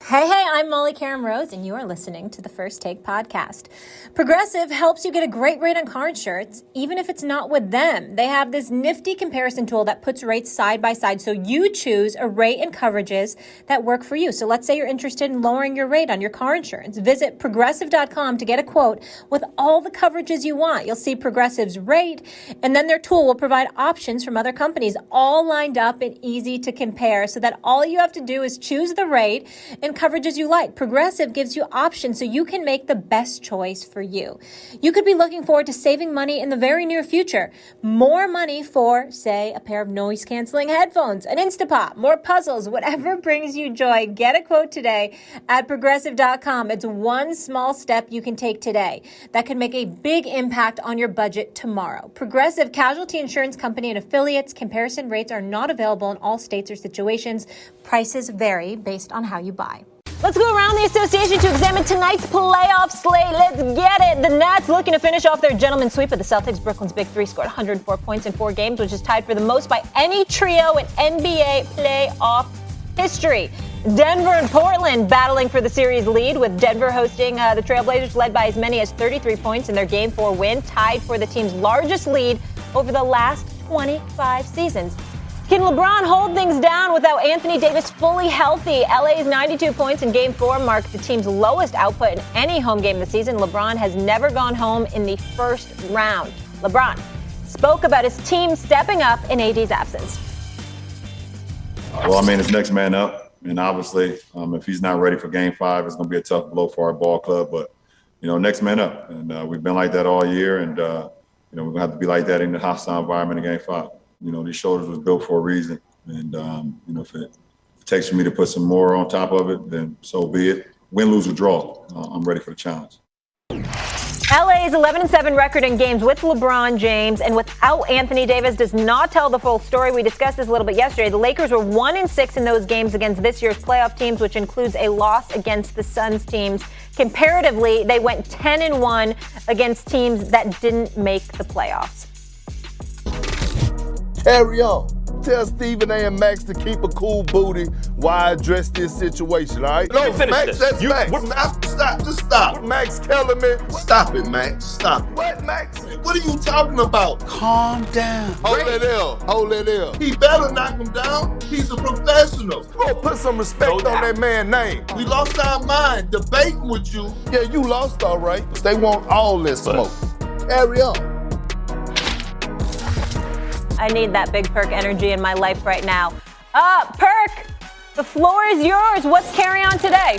Hey, I'm Molly Karen Rose, and you are listening to the First Take podcast. Progressive helps you get a great rate on car insurance, even if it's not with them. They have this nifty comparison tool that puts rates side by side, so you choose a rate and coverages that work for you. So let's say you're interested in lowering your rate on your car insurance. Visit progressive.com to get a quote with all the coverages you want. You'll see Progressive's rate, and then their tool will provide options from other companies, all lined up and easy to compare, so that all you have to do is choose the rate and coverages you like. Progressive gives you options so you can make the best choice for you. You could be looking forward to saving money in the very near future. More money for, say, a pair of noise-canceling headphones, an Instapot, more puzzles, whatever brings you joy. Get a quote today at progressive.com. It's one small step you can take today that can make a big impact on your budget tomorrow. Progressive Casualty Insurance Company and affiliates. Comparison rates are not available in all states or situations. Prices vary based on how you buy. Let's go around the association to examine tonight's playoff slate. Let's get it. The Nets looking to finish off their gentleman's sweep of the Celtics. Brooklyn's Big Three scored 104 points in 4 games, which is tied for the most by any trio in NBA playoff history. Denver and Portland battling for the series lead, with Denver hosting the Trailblazers, led by as many as 33 points in their Game 4 win, tied for the team's largest lead over the last 25 seasons. Can LeBron hold things down without Anthony Davis fully healthy? LA's 92 points in Game 4 marked the team's lowest output in any home game this season. LeBron has never gone home in the first round. LeBron spoke about his team stepping up in AD's absence. Well, I mean, it's next man up. And obviously, if he's not ready for Game 5, it's going to be a tough blow for our ball club. But, next man up. And we've been like that all year. And, we're going to have to be like that in the hostile environment in Game 5. These shoulders was built for a reason. And, if it takes for me to put some more on top of it, then so be it. Win, lose, or draw. I'm ready for the challenge. LA's 11-7 record in games with LeBron James and without Anthony Davis does not tell the full story. We discussed this a little bit yesterday. The Lakers were 1-6 in those games against this year's playoff teams, which includes a loss against the Suns teams. Comparatively, they went 10-1 against teams that didn't make the playoffs. Carry on. Tell Stephen A. and Max to keep a cool booty while I address this situation, all right? No, Max, that's Max. Stop, just stop. What Max telling me? Stop it, Max. Stop it. What, Max? What are you talking about? Calm down. Hold it L. He better knock him down. He's a professional. Bro, put some respect on that man's name. We lost our mind debating with you. Yeah, you lost, all right. They want all this smoke. Carry on. I need that big Perk energy in my life right now. Perk, the floor is yours. What's carry on today?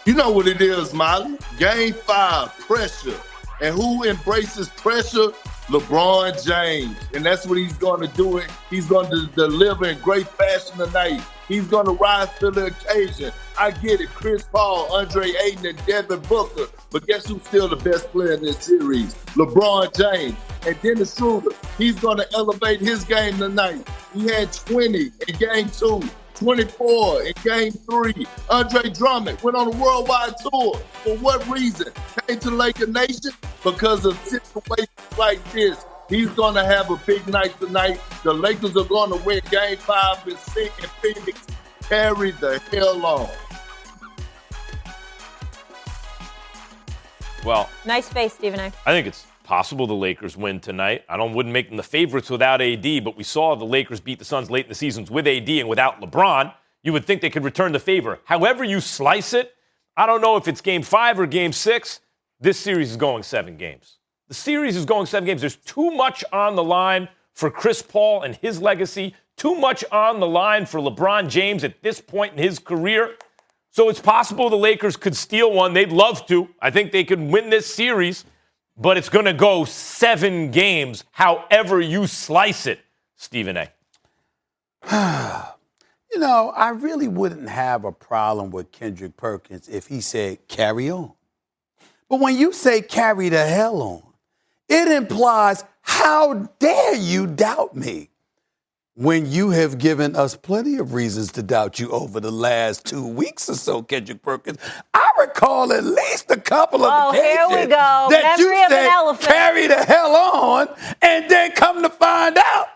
You know what it is, Molly. Game 5, pressure. And who embraces pressure? LeBron James. And that's what he's going to do. He's going to deliver in great fashion tonight. He's going to rise to the occasion. I get it. Chris Paul, Andre Ayton, and Devin Booker. But guess who's still the best player in this series? LeBron James. And Dennis Schroeder, he's going to elevate his game tonight. He had 20 in Game 2, 24 in Game 3. Andre Drummond went on a worldwide tour. For what reason? Came to Laker Nation because of situations like this. He's going to have a big night tonight. The Lakers are going to win Game 5 in Phoenix. Carry the hell on. Well, Nice face, Stephen A. I think it's possible the Lakers win tonight. Wouldn't make them the favorites without AD, but we saw the Lakers beat the Suns late in the seasons with AD and without LeBron. You would think they could return the favor. However you slice it, I don't know if it's Game 5 or Game 6. This series is going 7 games. The series is going 7 games. There's too much on the line for Chris Paul and his legacy, too much on the line for LeBron James at this point in his career. So it's possible the Lakers could steal one. They'd love to. I think they could win this series, but it's going to go 7 games, however you slice it, Stephen A. I really wouldn't have a problem with Kendrick Perkins if he said carry on. But when you say carry the hell on, it implies how dare you doubt me when you have given us plenty of reasons to doubt you over the last 2 weeks or so, Kendrick Perkins. I recall at least a couple of occasions here we go. that Memory you of an said elephant. carry the hell on, and then come to find out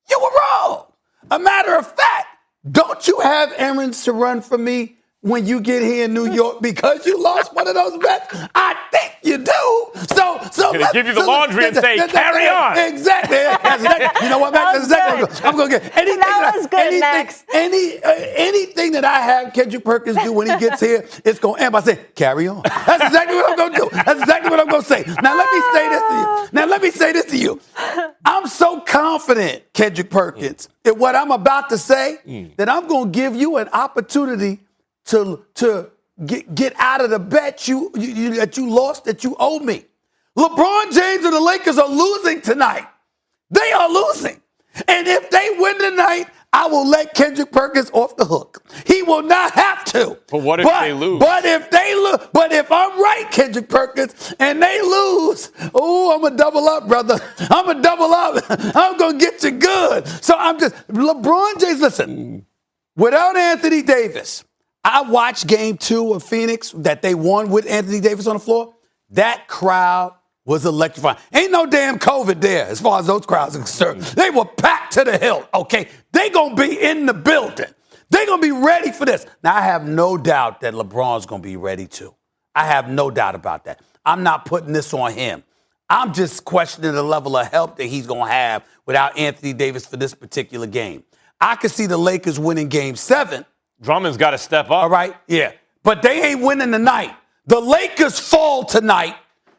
you were wrong. A matter of fact, don't you have errands to run for me when you get here in New York because you lost one of those bets? I think you do. So gonna give you the laundry and say, carry on. Exactly. You know what, Max? I'm going to get anything. That was good, Max. Anything that I have Kendrick Perkins do when he gets here, it's going to end by saying, carry on. That's exactly what I'm going to do. That's exactly what I'm going to say. Now, let me say this to you. I'm so confident, Kendrick Perkins, in what I'm about to say, that I'm going to give you an opportunity to get out of the bet that you lost, that you owe me. LeBron James and the Lakers are losing tonight. They are losing. And if they win tonight, I will let Kendrick Perkins off the hook. He will not have to. But what if they lose? But if I'm right, Kendrick Perkins, and they lose, I'm going to double up, brother. I'm going to double up. I'm going to get you good. So LeBron James, listen, without Anthony Davis, I watched game 2 of Phoenix that they won with Anthony Davis on the floor. That crowd was electrifying. Ain't no damn COVID there as far as those crowds are concerned. They were packed to the hilt, okay? They going to be in the building. They going to be ready for this. Now, I have no doubt that LeBron's going to be ready too. I have no doubt about that. I'm not putting this on him. I'm just questioning the level of help that he's going to have without Anthony Davis for this particular game. I could see the Lakers winning game 7. Drummond's got to step up. All right, yeah. But they ain't winning tonight. The Lakers fall tonight.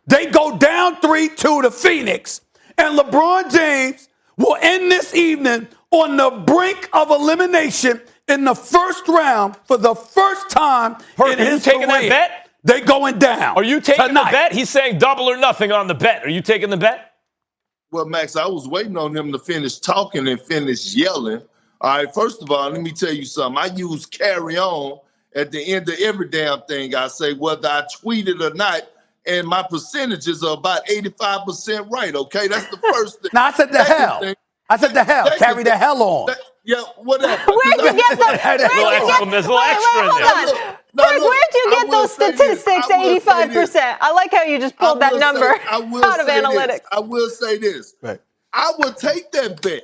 They go down 3-2 to Phoenix. And LeBron James will end this evening on the brink of elimination in the first round for the first time in his career. Are you taking that bet? They going down. Are you taking tonight. the bet? He's saying double or nothing on the bet. Are you taking the bet? Well, Max, I was waiting on him to finish talking and finish yelling. All right, first of all, let me tell you something. I use carry on at the end of every damn thing I say, whether I tweet it or not, and my percentages are about 85% right, okay? That's the first thing. Now, I said the hell. I said the hell. Carry the hell on. Yeah, whatever. Where'd you get them? There's a little extra in there. Hold on. Perk, where'd you get those statistics, 85%? I like how you just pulled that number out of analytics. I will say this. Right. I will take that bet.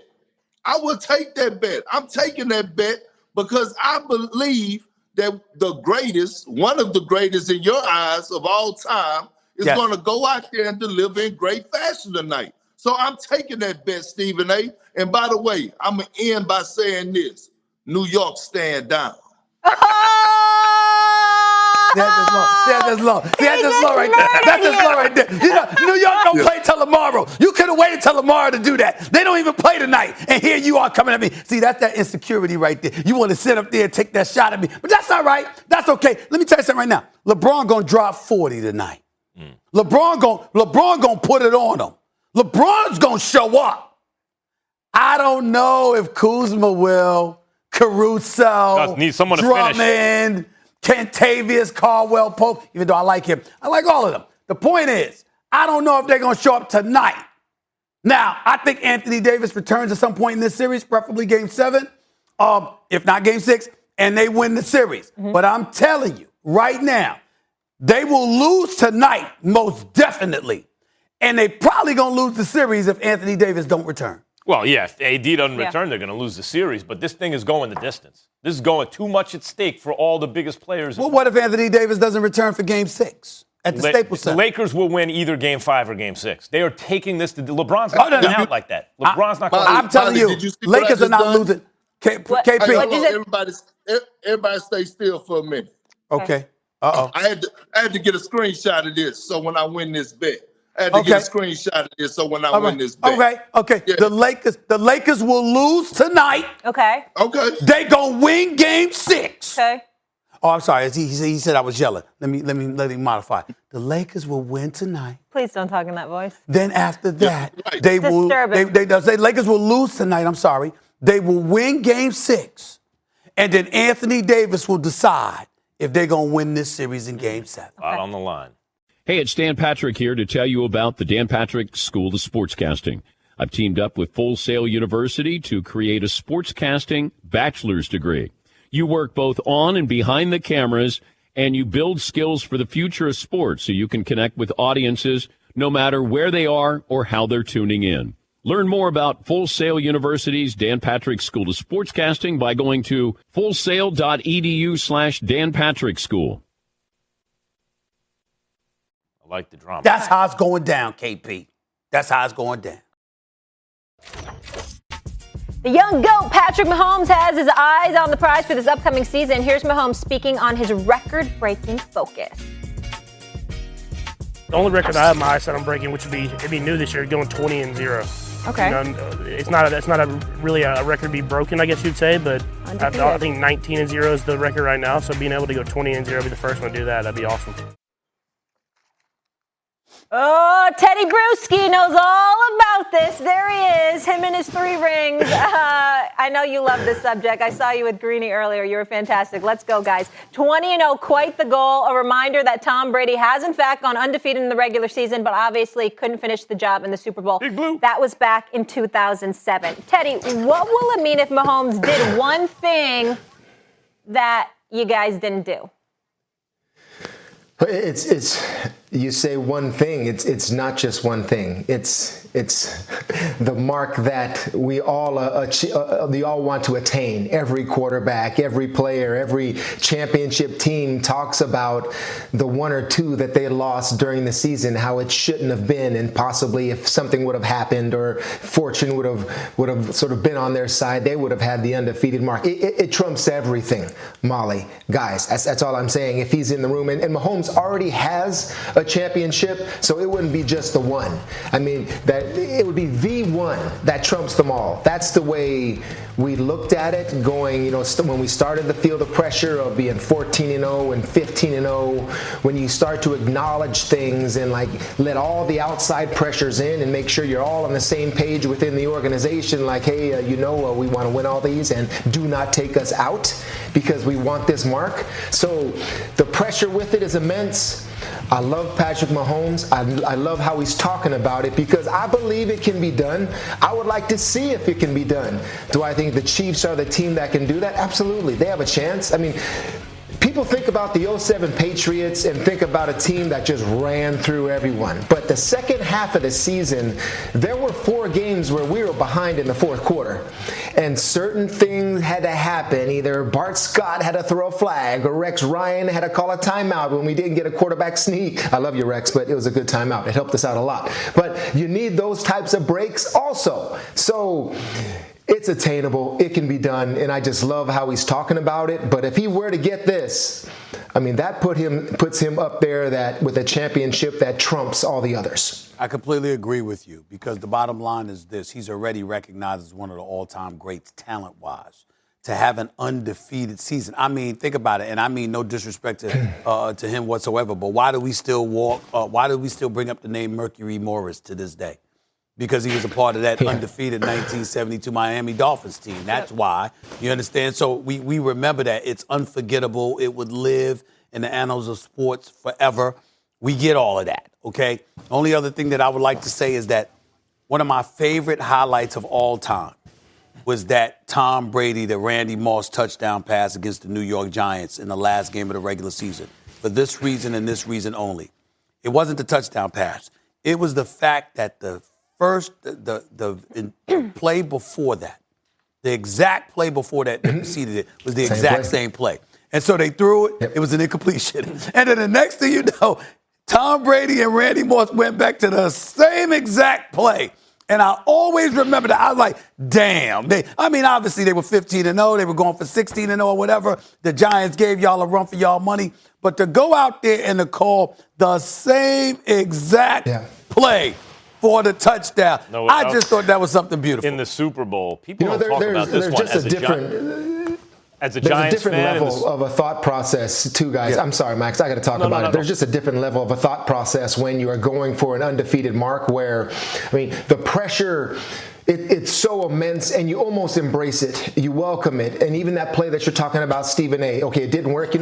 I'm taking that bet because I believe that the greatest, one of the greatest in your eyes of all time, is going to go out there and deliver in great fashion tonight. So I'm taking that bet, Stephen A. And by the way, I'm going to end by saying this. New York, stand down. That's just low right there. You know, New York don't play till tomorrow. You could have waited till tomorrow to do that. They don't even play tonight. And here you are coming at me. See, that's that insecurity right there. You want to sit up there and take that shot at me. But that's all right. That's okay. Let me tell you something right now. LeBron going to drop 40 tonight. LeBron going to put it on them. LeBron's going to show up. I don't know if Kuzma will, Caruso, need someone to Drummond, Kentavious, Caldwell Pope, even though I like him. I like all of them. The point is, I don't know if they're going to show up tonight. Now, I think Anthony Davis returns at some point in this series, preferably game 7, if not game 6, and they win the series. But I'm telling you, right now, they will lose tonight, most definitely. And they probably going to lose the series if Anthony Davis don't return. Well, yeah, if AD doesn't return, they're going to lose the series. But this thing is going the distance. This is going too much at stake for all the biggest players. Well, what if Anthony Davis doesn't return for game 6 at the Staples Center? The Lakers will win either game 5 or game 6. They are taking this to LeBron's not going out like that. LeBron's not going out. I'm telling you, Lakers are not losing. KP. Everybody stay still for a minute. Okay. Uh-oh. I had to get a screenshot of this so when I win this bet. I had to get a screenshot of this so when I win this bet. Okay. Yeah. The Lakers will lose tonight. Okay. They gonna win game 6. Okay. Oh, I'm sorry. He said I was yelling. Let me modify. The Lakers will win tonight. Please don't talk in that voice. Then after that, they will. They Lakers will lose tonight. I'm sorry. They will win game 6, and then Anthony Davis will decide if they're gonna win this series in game 7. Out on the line. Hey, it's Dan Patrick here to tell you about the Dan Patrick School of Sportscasting. I've teamed up with Full Sail University to create a sportscasting bachelor's degree. You work both on and behind the cameras, and you build skills for the future of sports so you can connect with audiences no matter where they are or how they're tuning in. Learn more about Full Sail University's Dan Patrick School of Sportscasting by going to fullsail.edu/Dan Patrick School. I like the drama. That's how it's going down, KP. That's how it's going down. The young GOAT, Patrick Mahomes, has his eyes on the prize for this upcoming season. Here's Mahomes speaking on his record-breaking focus. The only record I have my eyes set on breaking, which it'd be new this year, going 20-0. Okay. You know, it's not really a record to be broken, I guess you'd say, but I think 19-0 is the record right now. So being able to go 20-0, be the first one to do that, that'd be awesome. Oh, Teddy Bruschi knows all about this. There he is, him and his 3 rings. I know you love this subject. I saw you with Greeny earlier. You were fantastic. Let's go, guys. 20-0, quite the goal. A reminder that Tom Brady has, in fact, gone undefeated in the regular season, but obviously couldn't finish the job in the Super Bowl. Big Blue. That was back in 2007. Teddy, what will it mean if Mahomes did one thing that you guys didn't do? It's you say one thing. It's not just one thing. It's the mark that we all want to attain. Every quarterback, every player, every championship team talks about the 1 or 2 that they lost during the season, how it shouldn't have been, and possibly if something would have happened or fortune would have sort of been on their side, they would have had the undefeated mark. It trumps everything, Molly. Guys, that's all I'm saying. If he's in the room, and Mahomes already has a championship, so it wouldn't be just the one. I mean, that it would be the one that trumps them all. That's the way we looked at it going, when we started to feel the pressure of being 14-0 and 15-0, when you start to acknowledge things and let all the outside pressures in and make sure you're all on the same page within the organization, hey, we want to win all these and do not take us out because we want this mark. So the pressure with it is immense. I love Patrick Mahomes. I love how he's talking about it because I believe it can be done. I would like to see if it can be done. Do I think the Chiefs are the team that can do that? Absolutely. They have a chance. I mean, people think about the 07 Patriots and think about a team that just ran through everyone. But the second half of the season, there were 4 games where we were behind in the fourth quarter. And certain things had to happen. Either Bart Scott had to throw a flag or Rex Ryan had to call a timeout when we didn't get a quarterback sneak. I love you, Rex, but it was a good timeout. It helped us out a lot. But you need those types of breaks also. So it's attainable. It can be done. And I just love how he's talking about it. But if he were to get this, I mean, that puts him up there with a championship that trumps all the others. I completely agree with you because the bottom line is this. He's already recognized as one of the all-time greats talent-wise. To have an undefeated season. I mean, think about it. And I mean no disrespect to him whatsoever. But why do we still bring up the name Mercury Morris to this day? Because he was a part of that undefeated 1972 Miami Dolphins team. That's why. You understand? So we remember that. It's unforgettable. It would live in the annals of sports forever. We get all of that, okay? Only other thing that I would like to say is that one of my favorite highlights of all time was that Tom Brady, the Randy Moss touchdown pass against the New York Giants in the last game of the regular season. For this reason and this reason only. It wasn't the touchdown pass. It was the fact that the play before that, the exact play before that preceded it was the exact same play. And so they threw it. Yep. It was an incompletion. And then the next thing you know, Tom Brady and Randy Moss went back to the same exact play. And I always remember that. I was like, damn. Obviously they were 15-0. They were going for 16-0 or whatever. The Giants gave y'all a run for y'all money. But to go out there and to call the same exact play for the touchdown, I just thought that was something beautiful. In the Super Bowl, people don't talk about this one as a Giants There's a different fan, level of a thought process, too, guys. Yeah. I'm sorry, Max. I got to talk about it. There's just a different level of a thought process when you are going for an undefeated mark where, the pressure, it's so immense and you almost embrace it. You welcome it. And even that play that you're talking about, Stephen A. Okay, it didn't work.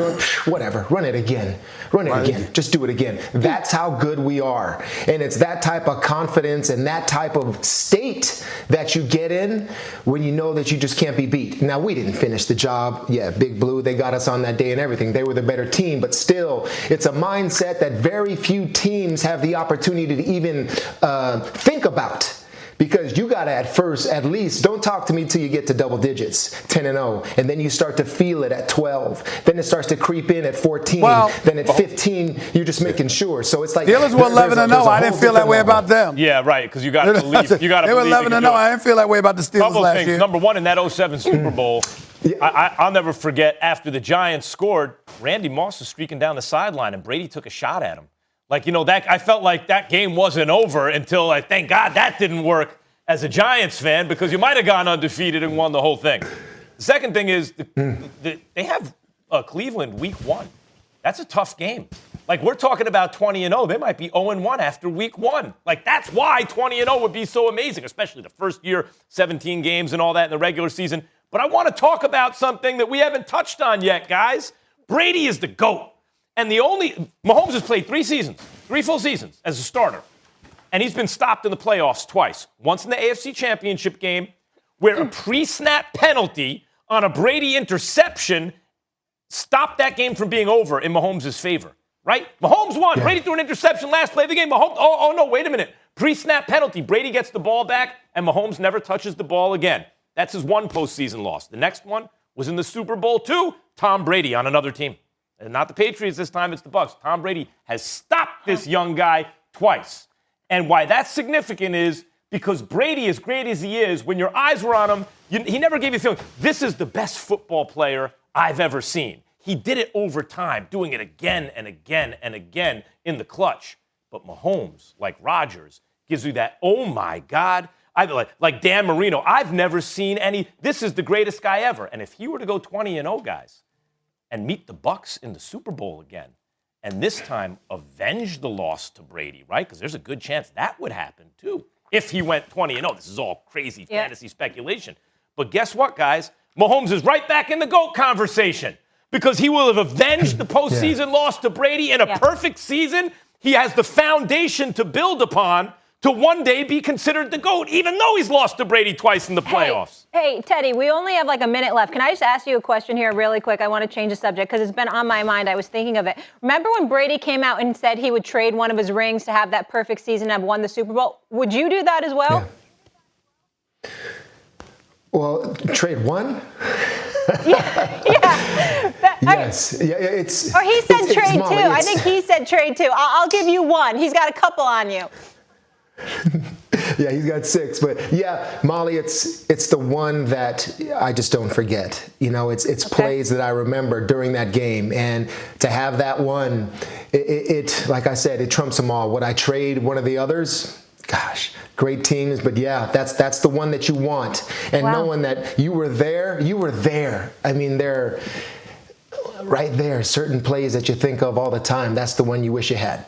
Whatever. Run it again. Again. Just do it again. That's how good we are. And it's that type of confidence and that type of state that you get in when you know that you just can't be beat. Now, we didn't finish the job. Yeah, Big Blue, they got us on that day and everything. They were the better team. But still, it's a mindset that very few teams have the opportunity to even think about. Because you got to at least, don't talk to me till you get to double digits, 10-0, and then you start to feel it at 12. Then it starts to creep in at 14. Then at 15, you're just making sure. So it's like Steelers were 11-0. I didn't feel that way about them. Yeah, right. Because you got to believe. You got to. They were 11-0. I didn't feel that way about the Steelers Couple last things. year. Number one, in that 07 Super Bowl, I'll never forget. After the Giants scored, Randy Moss was streaking down the sideline, and Brady took a shot at him. That I felt like that game wasn't over until thank God that didn't work as a Giants fan, because you might have gone undefeated and won the whole thing. The second thing is they have Cleveland week 1. That's a tough game. We're talking about 20-0. They might be 0-1 after week 1. That's why 20-0 would be so amazing, especially the first year, 17 games and all that in the regular season. But I want to talk about something that we haven't touched on yet, guys. Brady is the GOAT. And Mahomes has played 3 full seasons as a starter. And he's been stopped in the playoffs twice. Once in the AFC Championship game, where a pre-snap penalty on a Brady interception stopped that game from being over in Mahomes' favor, right? Mahomes won. Yeah. Brady threw an interception last play of the game. Mahomes, oh no, wait a minute. Pre-snap penalty. Brady gets the ball back, and Mahomes never touches the ball again. That's his one postseason loss. The next one was in the Super Bowl II, Tom Brady on another team. And not the Patriots this time, it's the Bucs. Tom Brady has stopped this young guy twice. And why that's significant is because Brady, as great as he is, when your eyes were on him, he never gave you the feeling, this is the best football player I've ever seen. He did it over time, doing it again and again and again in the clutch. But Mahomes, like Rodgers, gives you that, oh my God, like Dan Marino, I've never seen this is the greatest guy ever. And if he were to go 20-0, guys, and meet the Bucs in the Super Bowl again, and this time avenge the loss to Brady, right? Because there's a good chance that would happen too if he went 20-0. This is all crazy fantasy speculation. But guess what, guys? Mahomes is right back in the GOAT conversation because he will have avenged the postseason loss to Brady in a perfect season. He has the foundation to build upon to one day be considered the GOAT, even though he's lost to Brady twice in the playoffs. Hey, Teddy, we only have a minute left. Can I just ask you a question here really quick? I want to change the subject because it's been on my mind. I was thinking of it. Remember when Brady came out and said he would trade one of his rings to have that perfect season and have won the Super Bowl? Would you do that as well? Yeah. Well, trade one? Yes. Or he said trade two. I think he said trade two. I'll give you one. He's got a couple on you. Yeah, he's got 6. But yeah, Molly, it's the one that I just don't forget. It's plays that I remember during that game. And to have that one, it like I said, it trumps them all. Would I trade one of the others? Gosh, great teams. But yeah, that's the one that you want. And knowing that you were there. I mean, they're right there. Certain plays that you think of all the time. That's the one you wish you had.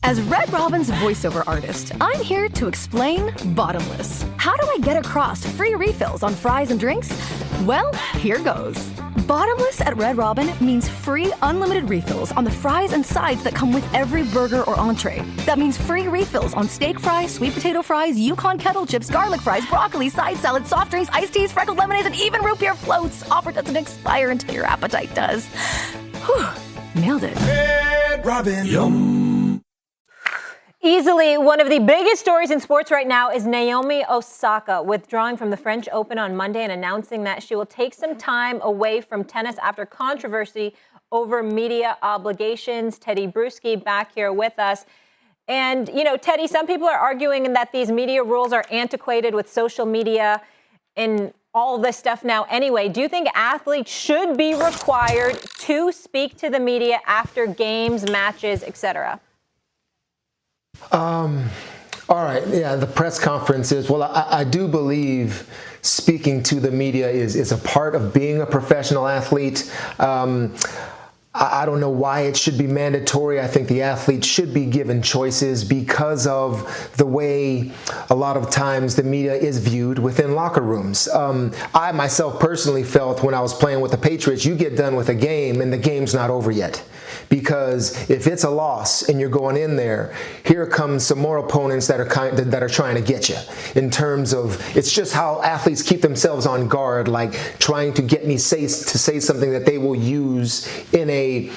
As Red Robin's voiceover artist, I'm here to explain Bottomless. How do I get across free refills on fries and drinks? Well, here goes. Bottomless at Red Robin means free unlimited refills on the fries and sides that come with every burger or entree. That means free refills on steak fries, sweet potato fries, Yukon kettle chips, garlic fries, broccoli, side salad, soft drinks, iced teas, freckled lemonades, and even root beer floats. Offer doesn't expire until your appetite does. Whew, nailed it. Red Robin. Yum. Easily one of the biggest stories in sports right now is Naomi Osaka withdrawing from the French Open on Monday and announcing that she will take some time away from tennis after controversy over media obligations. Teddy Bruschi back here with us. And, Teddy, some people are arguing that these media rules are antiquated with social media and all this stuff now anyway. Do you think athletes should be required to speak to the media after games, matches, etc.? All right. Yeah, the press conferences. Well, I do believe speaking to the media is a part of being a professional athlete. I don't know why it should be mandatory. I think the athletes should be given choices because of the way a lot of times the media is viewed within locker rooms. I myself personally felt when I was playing with the Patriots, you get done with a game and the game's not over yet. Because if it's a loss and you're going in there, here comes some more opponents that are trying to get you. In terms of, it's just how athletes keep themselves on guard, like trying to get me to say something that they will use in a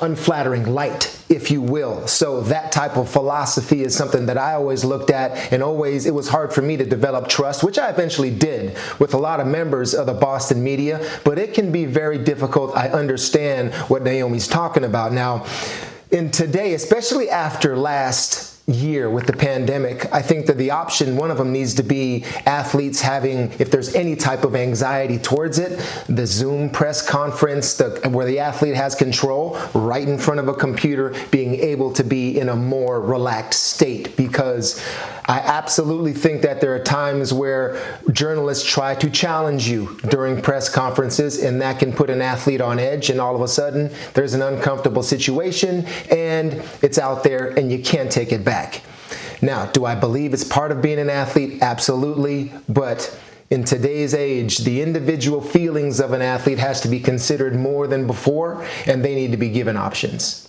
unflattering light. if you will. So that type of philosophy is something that I always looked at, and always it was hard for me to develop trust, which I eventually did with a lot of members of the Boston media, but it can be very difficult. I understand what Naomi's talking about. Now, in today, especially after last year with the pandemic, I think that the option, one of them needs to be athletes having, if there's any type of anxiety towards it, the Zoom press conference, where the athlete has control right in front of a computer, being able to be in a more relaxed state. Because I absolutely think that there are times where journalists try to challenge you during press conferences, and that can put an athlete on edge, and all of a sudden there's an uncomfortable situation and it's out there and you can't take it back. Now, do I believe it's part of being an athlete? Absolutely. But in today's age, the individual feelings of an athlete has to be considered more than before, and they need to be given options.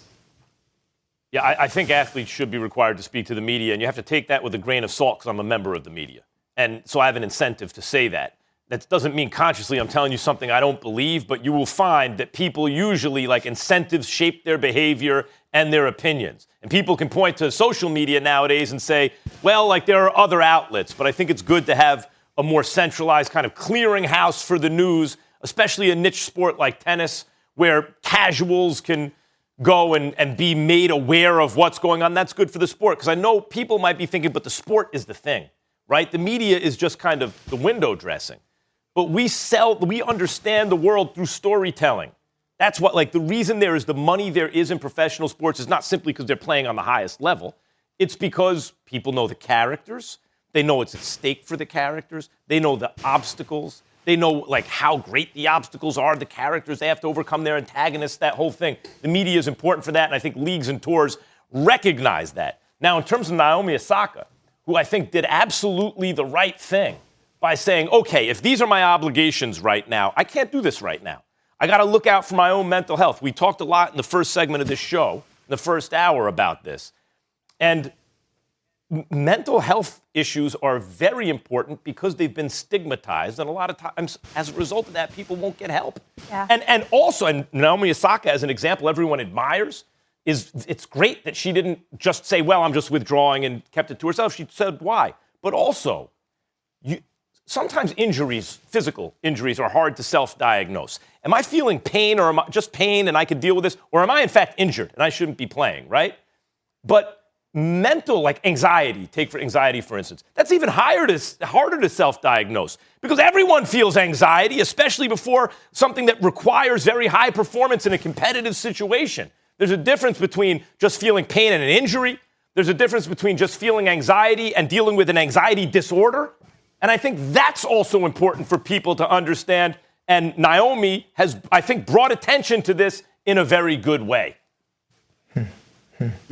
Yeah, I think athletes should be required to speak to the media, and you have to take that with a grain of salt because I'm a member of the media. And so I have an incentive to say that. That doesn't mean consciously I'm telling you something I don't believe, but you will find that people usually, like, incentives shape their behavior and their opinions. And people can point to social media nowadays and say, well, like, there are other outlets, but I think it's good to have a more centralized kind of clearinghouse for the news, especially a niche sport like tennis, where casuals can go and be made aware of what's going on. That's good for the sport. Because I know people might be thinking, but the sport is the thing, right? The media is just kind of the window dressing. But we understand the world through storytelling. That's what, like, the reason there is the money there is in professional sports is not simply because they're playing on the highest level. It's because people know the characters. They know what's at stake for the characters. They know the obstacles. They know, like, how great the obstacles are, the characters they have to overcome, their antagonists, that whole thing. The media is important for that, and I think leagues and tours recognize that. Now, in terms of Naomi Osaka, who I think did absolutely the right thing by saying, okay, if these are my obligations right now, I can't do this right now. I got to look out for my own mental health. We talked a lot in the first segment of this show, in the first hour, about this. And mental health issues are very important because they've been stigmatized, and a lot of times, as a result of that, people won't get help. Yeah. And also, and Naomi Osaka, as an example, everyone admires, it's great that she didn't just say, well, I'm just withdrawing, and kept it to herself. She said why. But also, sometimes injuries, physical injuries, are hard to self-diagnose. Am I feeling pain, or am I just pain and I can deal with this? Or am I, in fact, injured and I shouldn't be playing, right? But mental, like anxiety, take for anxiety, for instance, that's even harder to self-diagnose because everyone feels anxiety, especially before something that requires very high performance in a competitive situation. There's a difference between just feeling pain and an injury. There's a difference between just feeling anxiety and dealing with an anxiety disorder. And I think that's also important for people to understand. And Naomi has, I think, brought attention to this in a very good way.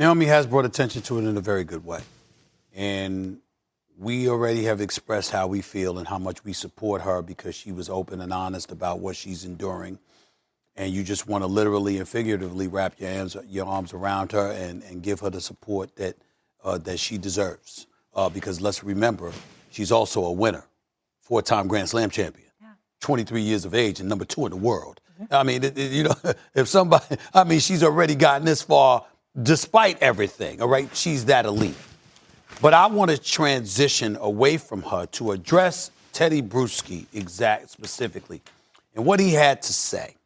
Naomi has brought attention to it in a very good way. And we already have expressed how we feel and how much we support her because she was open and honest about what she's enduring. And you just want to literally and figuratively wrap your arms around her and give her the support that she deserves. Because let's remember, she's also a winner, 4-time Grand Slam champion, 23 years of age and number 2 in the world. I mean, if somebody, she's already gotten this far despite everything, all right? She's that elite. But I want to transition away from her to address Teddy Bruschi specifically and what he had to say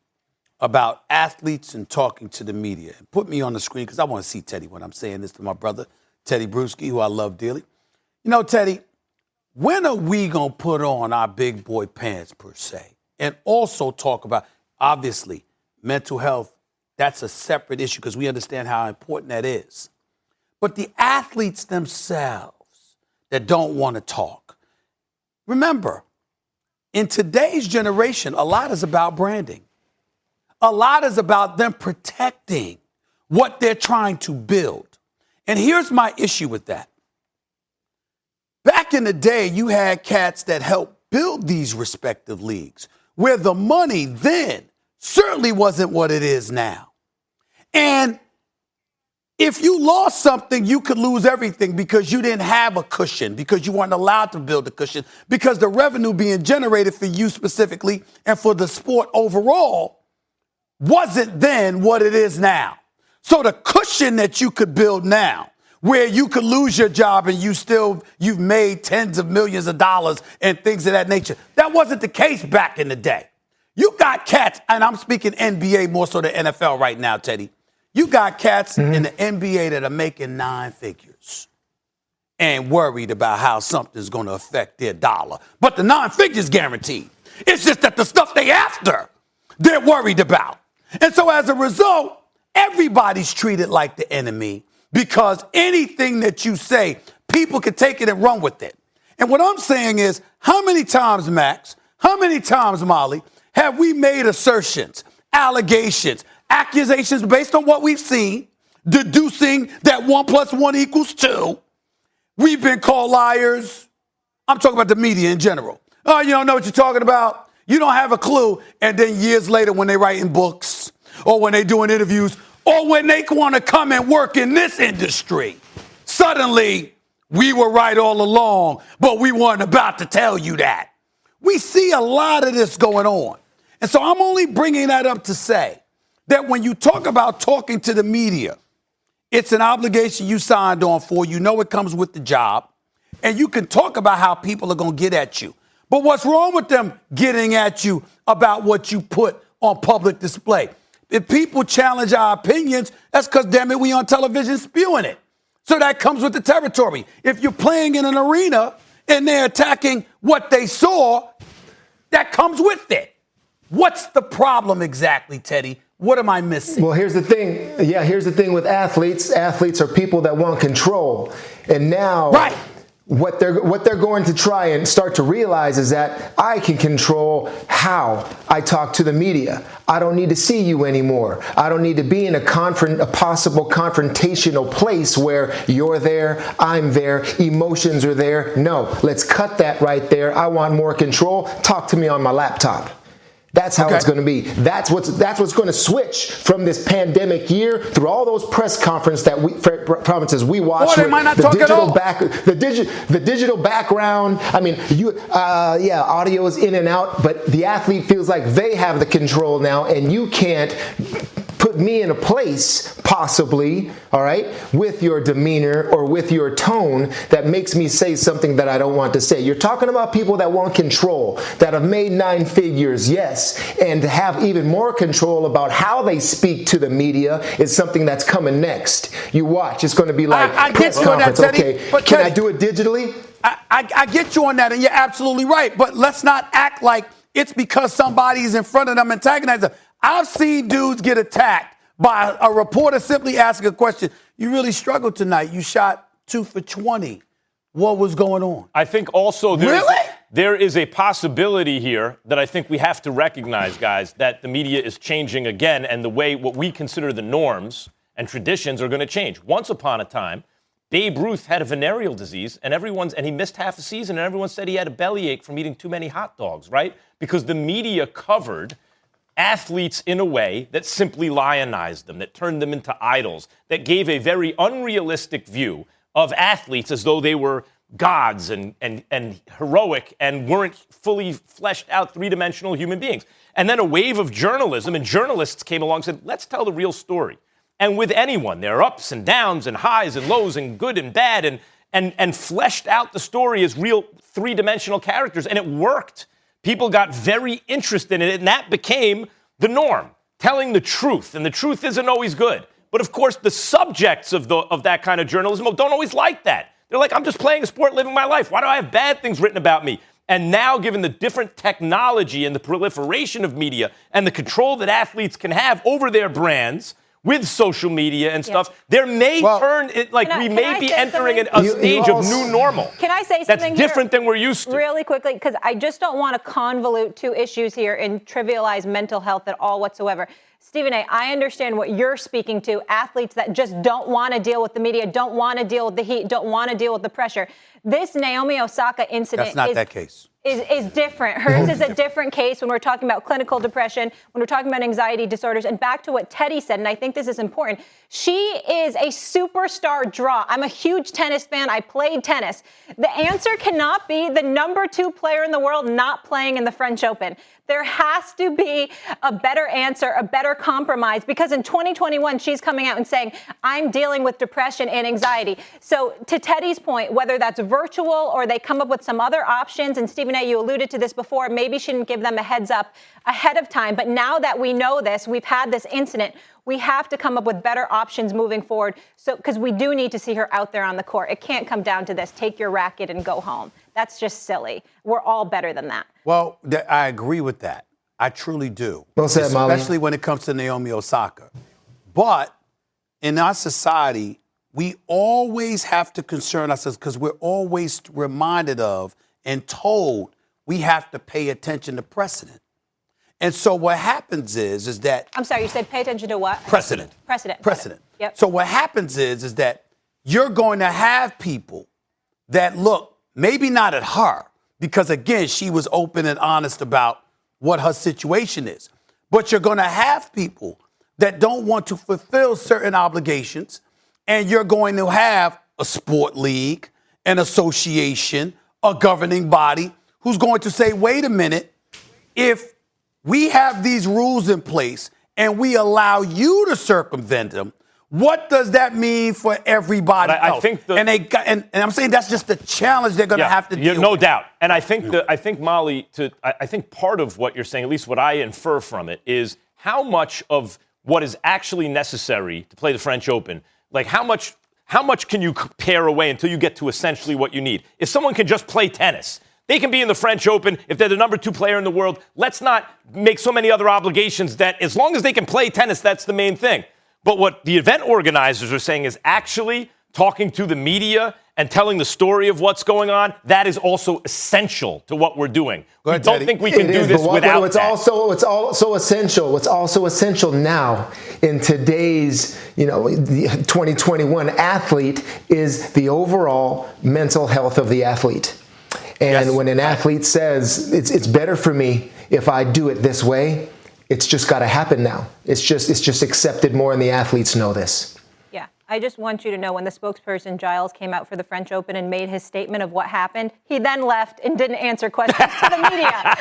about athletes and talking to the media. Put me on the screen because I want to see Teddy when I'm saying this to my brother, Teddy Bruschi, who I love dearly. You know, Teddy, when are we going to put on our big boy pants, per se, and also talk about, obviously, mental health? That's a separate issue because we understand how important that is. But the athletes themselves that don't want to talk. Remember, in today's generation, a lot is about branding. A lot is about them protecting what they're trying to build. And here's my issue with that. Back in the day, you had cats that helped build these respective leagues, where the money then certainly wasn't what it is now. And if you lost something, you could lose everything because you didn't have a cushion, because you weren't allowed to build a cushion, because the revenue being generated for you specifically and for the sport overall wasn't then what it is now. So the cushion that you could build now, where you could lose your job and you've made tens of millions of dollars and things of that nature, that wasn't the case back in the day. You got cats, and I'm speaking NBA more so than NFL right now, Teddy. You got cats in the NBA that are making 9 figures and worried about how something's going to affect their dollar. But the 9 figures guaranteed. It's just that the stuff they after, they're worried about. And so as a result, everybody's treated like the enemy because anything that you say, people can take it and run with it. And what I'm saying is, how many times, Max, how many times, Molly, have we made assertions, allegations, accusations based on what we've seen, deducing that 1 + 1 = 2. We've been called liars. I'm talking about the media in general. Oh, you don't know what you're talking about. You don't have a clue. And then years later, when they're writing books or when they're doing interviews or when they want to come and work in this industry, suddenly we were right all along, but we weren't about to tell you that. We see a lot of this going on. And so I'm only bringing that up to say that when you talk about talking to the media, it's an obligation you signed on for. You know it comes with the job. And you can talk about how people are going to get at you. But what's wrong with them getting at you about what you put on public display? If people challenge our opinions, that's because, damn it, we on television spewing it. So that comes with the territory. If you're playing in an arena and they're attacking what they saw, that comes with it. What's the problem exactly, Teddy? What am I missing? Well, here's the thing. Yeah, here's the thing with athletes. Athletes are people that want control. And now what they're going to try and start to realize is that I can control how I talk to the media. I don't need to see you anymore. I don't need to be in a possible confrontational place where you're there, I'm there, emotions are there. No, let's cut that right there. I want more control. Talk to me on my laptop. That's how it's going to be. That's what's going to switch from this pandemic year through all those press conferences we watched. Boy, they might not talk at all. The digital background. I mean, audio is in and out, but the athlete feels like they have the control now, and you can't put me in a place, possibly, all right, with your demeanor or with your tone that makes me say something that I don't want to say. You're talking about people that want control, that have made 9 figures, yes, and to have even more control about how they speak to the media is something that's coming next. You watch, it's going to be like I press get you conference. on that, Teddy, Okay, but can Teddy, I do it digitally? I get you on that, and you're absolutely right. But let's not act like it's because somebody's in front of them antagonizing them. I've seen dudes get attacked by a reporter simply asking a question. You really struggled tonight. You shot 2 for 20. What was going on? I think also there is a possibility here that I think we have to recognize, guys, that the media is changing again, and the way what we consider the norms and traditions are going to change. Once upon a time, Babe Ruth had a venereal disease, and he missed half a season, and everyone said he had a bellyache from eating too many hot dogs, right? Because the media covered athletes in a way that simply lionized them, that turned them into idols, that gave a very unrealistic view of athletes as though they were gods and heroic and weren't fully fleshed out three-dimensional human beings. And then a wave of journalism, and journalists came along and said, let's tell the real story. And with anyone, there are ups and downs and highs and lows and good and bad, and fleshed out the story as real three-dimensional characters, and it worked. People got very interested in it, and that became the norm, telling the truth. And the truth isn't always good. But, of course, the subjects of that kind of journalism don't always like that. They're like, I'm just playing a sport, living my life. Why do I have bad things written about me? And now, given the different technology and the proliferation of media and the control that athletes can have over their brands with social media and stuff, there may turn it like we may be entering a stage of new normal. Can I say something that's different than we're used to? Really quickly, because I just don't want to convolute 2 issues here and trivialize mental health at all whatsoever. Stephen A., I understand what you're speaking to, athletes that just don't want to deal with the media, don't want to deal with the heat, don't want to deal with the pressure. This Naomi Osaka incident is different. Hers is a different case when we're talking about clinical depression, when we're talking about anxiety disorders. And back to what Teddy said, and I think this is important, she is a superstar draw. I'm a huge tennis fan. I played tennis. The answer cannot be the number 2 player in the world not playing in the French Open. There has to be a better answer, a better compromise, because in 2021, she's coming out and saying, I'm dealing with depression and anxiety. So to Teddy's point, whether that's virtual or they come up with some other options, and Stephen A., you alluded to this before, maybe she didn't give them a heads up ahead of time. But now that we know this, we've had this incident, we have to come up with better options moving forward. So, because we do need to see her out there on the court. It can't come down to this, take your racket and go home. That's just silly. We're all better than that. Well, I agree with that. I truly do. Well said, Molly. Especially when it comes to Naomi Osaka. But in our society, we always have to concern ourselves because we're always reminded of and told we have to pay attention to precedent. And so what happens is that... I'm sorry, you said pay attention to what? Precedent. Precedent. Yep. So what happens is that you're going to have people that look, maybe not at her, because again, she was open and honest about what her situation is. But you're going to have people that don't want to fulfill certain obligations, and you're going to have a sport league, an association, a governing body who's going to say, wait a minute, if we have these rules in place and we allow you to circumvent them, what does that mean for everybody else? I think and I'm saying that's just the challenge they're going to have to deal with. No doubt. And I think Molly, I think part of what you're saying, at least what I infer from it, is how much of what is actually necessary to play the French Open, like how much can you pare away until you get to essentially what you need? If someone can just play tennis, they can be in the French Open if they're the number 2 player in the world. Let's not make so many other obligations that as long as they can play tennis, that's the main thing. But what the event organizers are saying is actually talking to the media and telling the story of what's going on. That is also essential to what we're doing. We don't think we can do this without that. It's also essential. What's also essential now in today's, the 2021 athlete is the overall mental health of the athlete. And when an athlete says it's better for me if I do it this way, it's just got to happen now. It's just accepted more, and the athletes know this. Yeah, I just want you to know when the spokesperson Giles came out for the French Open and made his statement of what happened, he then left and didn't answer questions to the media.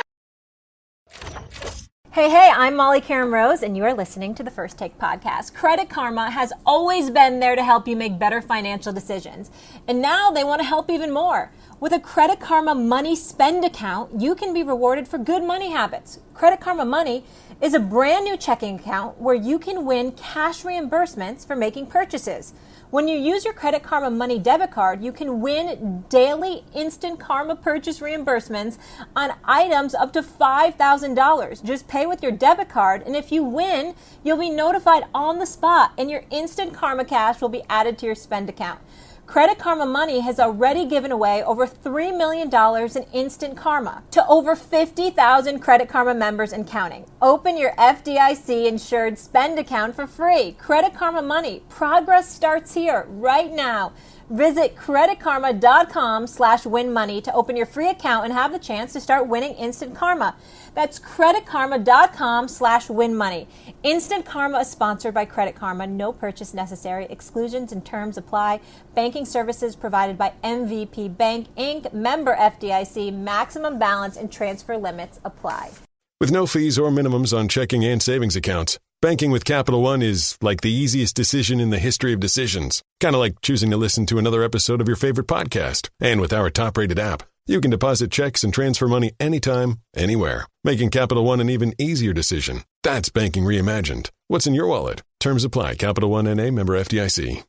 Hey, I'm Molly Karen Rose, and you are listening to the First Take podcast. Credit Karma has always been there to help you make better financial decisions, and now they want to help even more. With a Credit Karma Money Spend account, you can be rewarded for good money habits. Credit Karma Money is a brand new checking account where you can win cash reimbursements for making purchases. When you use your Credit Karma Money debit card, you can win daily instant Karma purchase reimbursements on items up to $5,000. Just pay with your debit card, and if you win, you'll be notified on the spot, and your instant Karma cash will be added to your spend account. Credit Karma Money has already given away over $3 million in instant karma to over 50,000 Credit Karma members and counting. Open your FDIC insured spend account for free. Credit Karma Money. Progress starts here right now. Visit creditkarma.com/winmoney to open your free account and have the chance to start winning instant karma. That's creditkarma.com/winmoney. Instant Karma is sponsored by Credit Karma. No purchase necessary. Exclusions and terms apply. Banking services provided by MVP Bank, Inc., member FDIC. Maximum balance and transfer limits apply. With no fees or minimums on checking and savings accounts, banking with Capital One is like the easiest decision in the history of decisions. Kind of like choosing to listen to another episode of your favorite podcast. And with our top-rated app, you can deposit checks and transfer money anytime, anywhere, making Capital One an even easier decision. That's banking reimagined. What's in your wallet? Terms apply. Capital One N.A., member FDIC.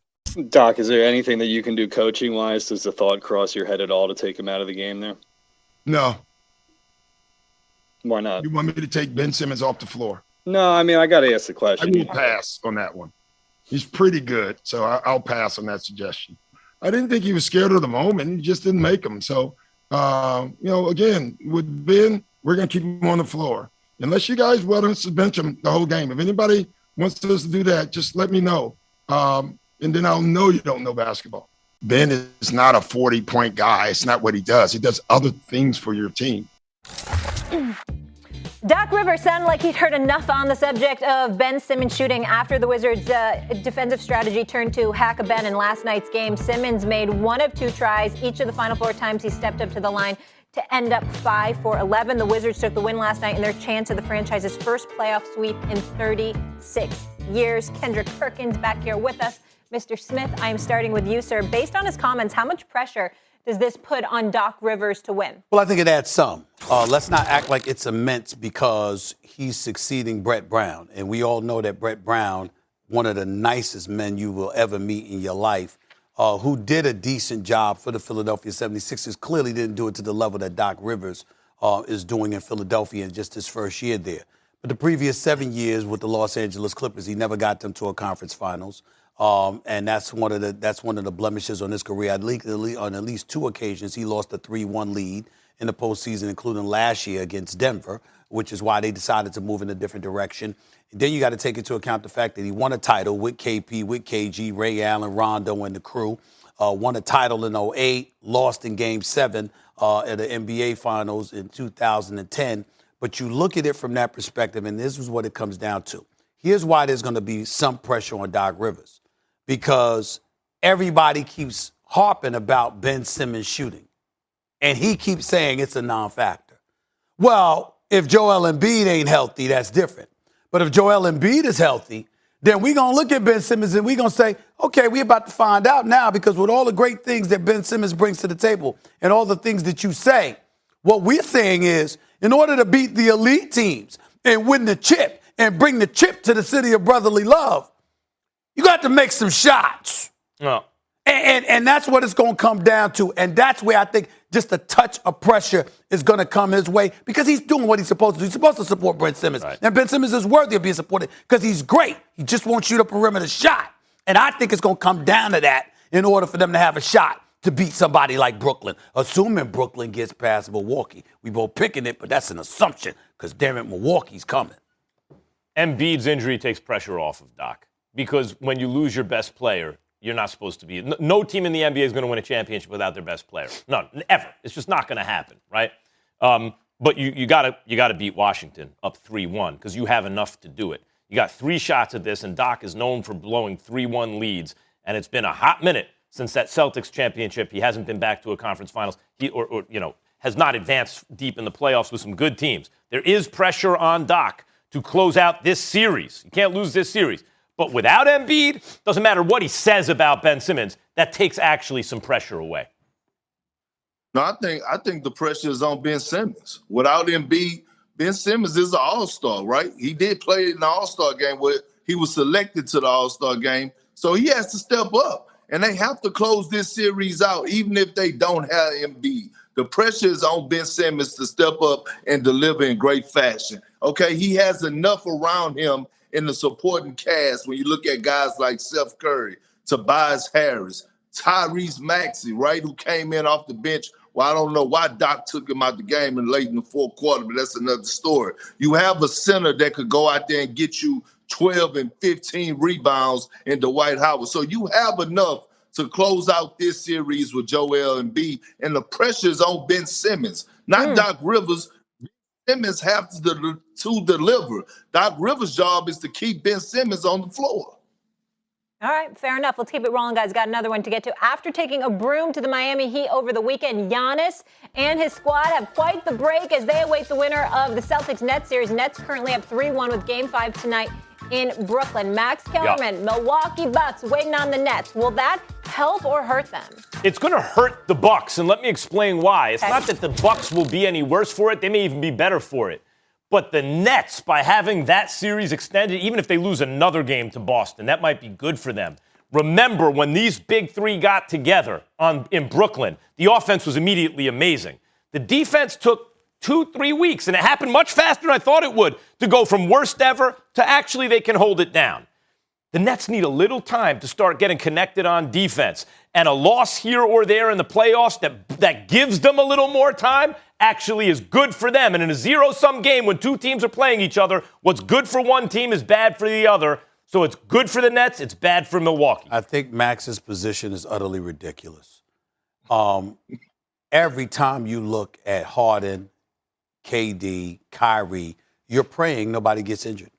Doc, is there anything that you can do coaching-wise? Does the thought cross your head at all to take him out of the game there? No. Why not? You want me to take Ben Simmons off the floor? No, I mean, I got to ask the question. I will pass on that one. He's pretty good, so I'll pass on that suggestion. I didn't think he was scared of the moment. He just didn't make him. So, again, with Ben, we're going to keep him on the floor. Unless you guys want us to bench him the whole game. If anybody wants us to do that, just let me know. And then I'll know you don't know basketball. Ben is not a 40-point guy. It's not what he does. He does other things for your team. Doc Rivers sounded like he'd heard enough on the subject of Ben Simmons shooting after the Wizards' defensive strategy turned to hack a Ben in last night's game. Simmons made one of two tries each of the final 4 times he stepped up to the line to end up 5-11. The Wizards took the win last night in their chance of the franchise's first playoff sweep in 36 years. Kendrick Perkins back here with us. Mr. Smith, I am starting with you, sir. Based on his comments, how much pressure does this put on Doc Rivers to win? Well, I think it adds some. Let's not act like it's immense because he's succeeding Brett Brown. And we all know that Brett Brown, one of the nicest men you will ever meet in your life, who did a decent job for the Philadelphia 76ers, clearly didn't do it to the level that Doc Rivers is doing in Philadelphia in just his first year there. But the previous 7 years with the Los Angeles Clippers, he never got them to a conference finals. And that's one of the blemishes on his career. On at least 2 occasions, he lost a 3-1 lead in the postseason, including last year against Denver, which is why they decided to move in a different direction. Then you got to take into account the fact that he won a title with KP, with KG, Ray Allen, Rondo, and the crew. Won a title in 2008, lost in Game 7 at the NBA Finals in 2010. But you look at it from that perspective, and this is what it comes down to. Here's why there's going to be some pressure on Doc Rivers. Because everybody keeps harping about Ben Simmons shooting. And he keeps saying it's a non-factor. Well, if Joel Embiid ain't healthy, that's different. But if Joel Embiid is healthy, then we're going to look at Ben Simmons and we're going to say, okay, we're about to find out now, because with all the great things that Ben Simmons brings to the table and all the things that you say, what we're saying is, in order to beat the elite teams and win the chip and bring the chip to the city of brotherly love, you got to make some shots. No. And that's what it's going to come down to. And that's where I think just a touch of pressure is going to come his way, because he's doing what he's supposed to do. He's supposed to support Ben Simmons. Right. And Ben Simmons is worthy of being supported because he's great. He just won't shoot a perimeter shot. And I think it's going to come down to that in order for them to have a shot to beat somebody like Brooklyn, assuming Brooklyn gets past Milwaukee. We both picking it, but that's an assumption because, damn it, Milwaukee's coming. Embiid's injury takes pressure off of Doc. Because when you lose your best player, you're not supposed to be. No team in the NBA is going to win a championship without their best player. None, ever. It's just not going to happen, right? But you gotta beat Washington up 3-1 because you have enough to do it. You got 3 shots at this, and Doc is known for blowing 3-1 leads, and it's been a hot minute since that Celtics championship. He hasn't been back to a conference finals. He has not advanced deep in the playoffs with some good teams. There is pressure on Doc to close out this series. You can't lose this series. But without Embiid, doesn't matter what he says about Ben Simmons, that takes actually some pressure away. No, I think the pressure is on Ben Simmons. Without Embiid, Ben Simmons is an all-star, right? He did play in the all-star game where he was selected to the all-star game. So he has to step up. And they have to close this series out, even if they don't have Embiid. The pressure is on Ben Simmons to step up and deliver in great fashion. Okay, he has enough around him in the supporting cast when you look at guys like Seth Curry, Tobias Harris, Tyrese Maxey, right, who came in off the bench. Well, I don't know why Doc took him out the game in late in the fourth quarter, but that's another story. You have a center that could go out there and get you 12 and 15 rebounds in Dwight Howard. So you have enough to close out this series with Joel Embiid, and the pressure is on Ben Simmons, not Doc Rivers. Simmons have to deliver. Doc Rivers' job is to keep Ben Simmons on the floor. All right, fair enough. Let's keep it rolling, guys. Got another one to get to. After taking a broom to the Miami Heat over the weekend, Giannis and his squad have quite the break as they await the winner of the Celtics-Nets series. Nets currently up 3-1 with Game 5 tonight in Brooklyn. Max Kellerman, Milwaukee Bucks waiting on the Nets. Will that help or hurt them? It's going to hurt the Bucks, and let me explain why. It's not that the Bucks will be any worse for it. They may even be better for it. But the Nets, by having that series extended, even if they lose another game to Boston, that might be good for them. Remember, when these big three got together in Brooklyn, the offense was immediately amazing. The defense took 2-3 weeks, and it happened much faster than I thought it would, to go from worst ever to actually they can hold it down. The Nets need a little time to start getting connected on defense. And a loss here or there in the playoffs that gives them a little more time actually is good for them. And in a zero-sum game, when 2 teams are playing each other, what's good for one team is bad for the other. So it's good for the Nets, it's bad for Milwaukee. I think Max's position is utterly ridiculous. Every time you look at Harden, KD, Kyrie, you're praying nobody gets injured.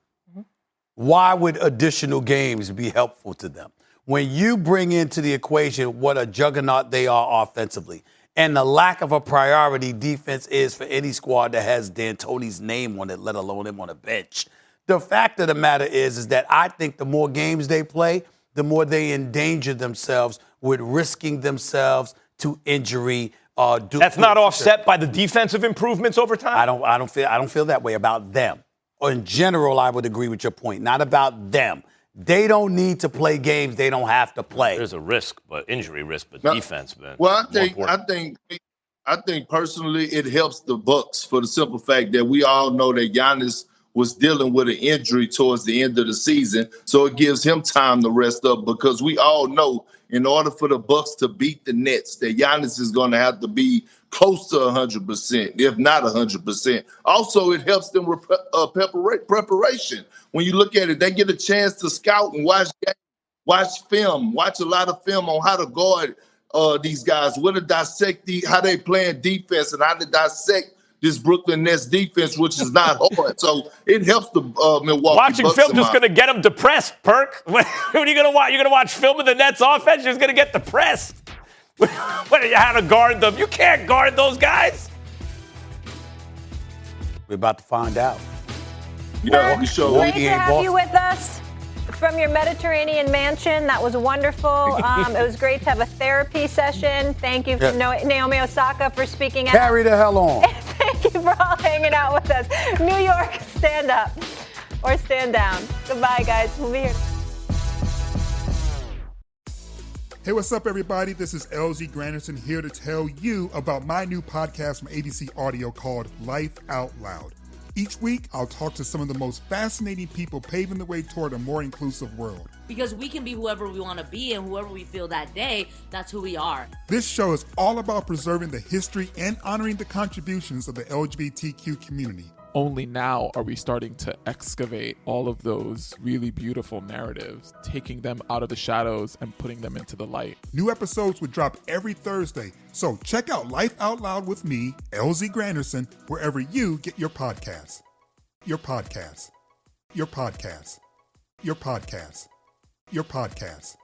Why would additional games be helpful to them? When you bring into the equation what a juggernaut they are offensively, and the lack of a priority defense is for any squad that has D'Antoni's name on it, let alone him on a bench. The fact of the matter is that I think the more games they play, the more they endanger themselves with risking themselves to injury. That's not offset by the defensive improvements over time? I don't feel that way about them. Or in general, I would agree with your point. Not about them. They don't need to play games they don't have to play. There's a risk, but injury risk, but defense, man. Well, I think personally it helps the Bucks for the simple fact that we all know that Giannis was dealing with an injury towards the end of the season, so it gives him time to rest up because we all know in order for the Bucks to beat the Nets, that Giannis is going to have to be close to 100%, if not 100%. Also, it helps them with preparation. When you look at it, they get a chance to scout and watch film, watch a lot of film on how to guard these guys, what to dissect how they playing defense and how to dissect this Brooklyn Nets defense, which is not hard. So it helps the Milwaukee Watching Bucks film just going to get them depressed, Perk. What are you going to watch? You're going to watch film of the Nets offense? You're just going to get depressed. What are you, how to guard them? You can't guard those guys. We're about to find out. Yeah, we sure. Great to have you with us from your Mediterranean mansion. That was wonderful. It was great to have a therapy session. Thank you, Naomi Osaka, for speaking out. Carry the hell on. Thank you for all hanging out with us. New York, stand up or stand down. Goodbye, guys. We'll be here. Hey, what's up, everybody? This is LZ Granderson here to tell you about my new podcast from ABC Audio called Life Out Loud. Each week, I'll talk to some of the most fascinating people paving the way toward a more inclusive world. Because we can be whoever we want to be, and whoever we feel that day, that's who we are. This show is all about preserving the history and honoring the contributions of the LGBTQ community. Only now are we starting to excavate all of those really beautiful narratives, taking them out of the shadows and putting them into the light. New episodes will drop every Thursday, so check out Life Out Loud with me, LZ Granderson, wherever you get your podcasts. Your podcasts. Your podcasts. Your podcasts. Your podcasts.